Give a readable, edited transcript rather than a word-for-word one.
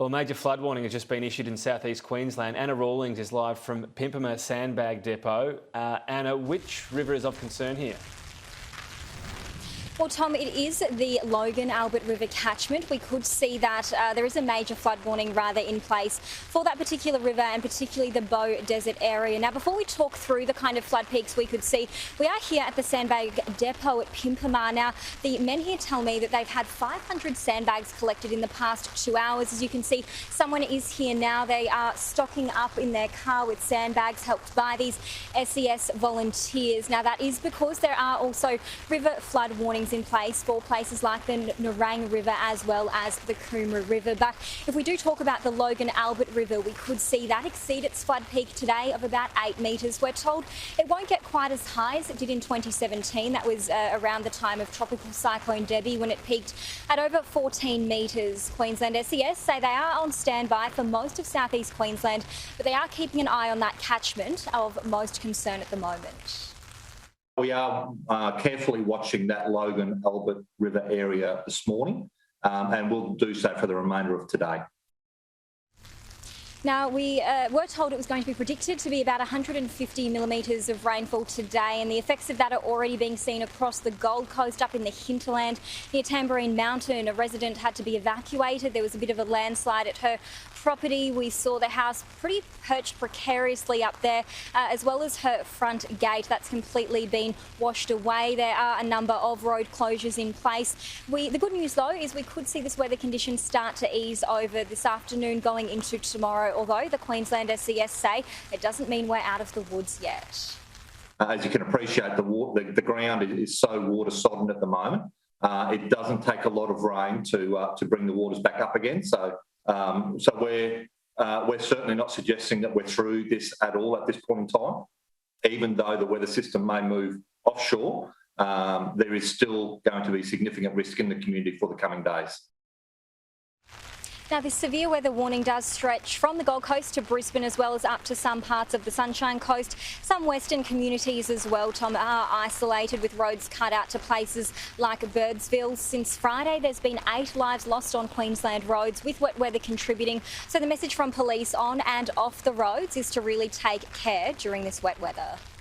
Well, a major flood warning has just been issued in southeast Queensland. Anna Rawlings is live from Coomera Sandbag Depot. Anna, which river is of concern here? Well, Tom, it is the Logan Albert River catchment. We could see that there is a major flood warning in place for that particular river and particularly the Beaudesert area. Now, before we talk through the kind of flood peaks we could see, we are here at the Sandbag Depot at Coomera. Now, the men here tell me that they've had 500 sandbags collected in the past 2 hours. As you can see, someone is here now. They are stocking up in their car with sandbags helped by these SES volunteers. Now, that is because there are also river flood warnings in place for places like the Nerang River as well as the Coomera River. But if we do talk about the Logan Albert River, we could see that exceed its flood peak today of about 8 metres. We're told it won't get quite as high as it did in 2017. That was around the time of Tropical Cyclone Debbie when it peaked at over 14 metres. Queensland SES say they are on standby for most of southeast Queensland, but they are keeping an eye on that catchment of most concern at the moment. We are carefully watching that Logan Albert River area this morning, and we'll do so for the remainder of today. Now, we were told it was going to be predicted to be about 150 millimetres of rainfall today, and the effects of that are already being seen across the Gold Coast, up in the hinterland. Near Tamborine Mountain, a resident had to be evacuated. There was a bit of a landslide at her property. We saw the house pretty perched precariously up there, as well as her front gate. That's completely been washed away. There are a number of road closures in place. The good news, though, is we could see this weather conditions start to ease over this afternoon going into tomorrow, although the Queensland SES say it doesn't mean we're out of the woods yet. As you can appreciate, the ground is so water sodden at the moment. It doesn't take a lot of rain to bring the waters back up again. So we're certainly not suggesting that we're through this at all at this point in time. Even though the weather system may move offshore, there is still going to be significant risk in the community for the coming days. Now, this severe weather warning does stretch from the Gold Coast to Brisbane, as well as up to some parts of the Sunshine Coast. Some western communities as well, Tom, are isolated with roads cut out to places like Birdsville. Since Friday, there's been 8 lives lost on Queensland roads, with wet weather contributing. So the message from police on and off the roads is to really take care during this wet weather.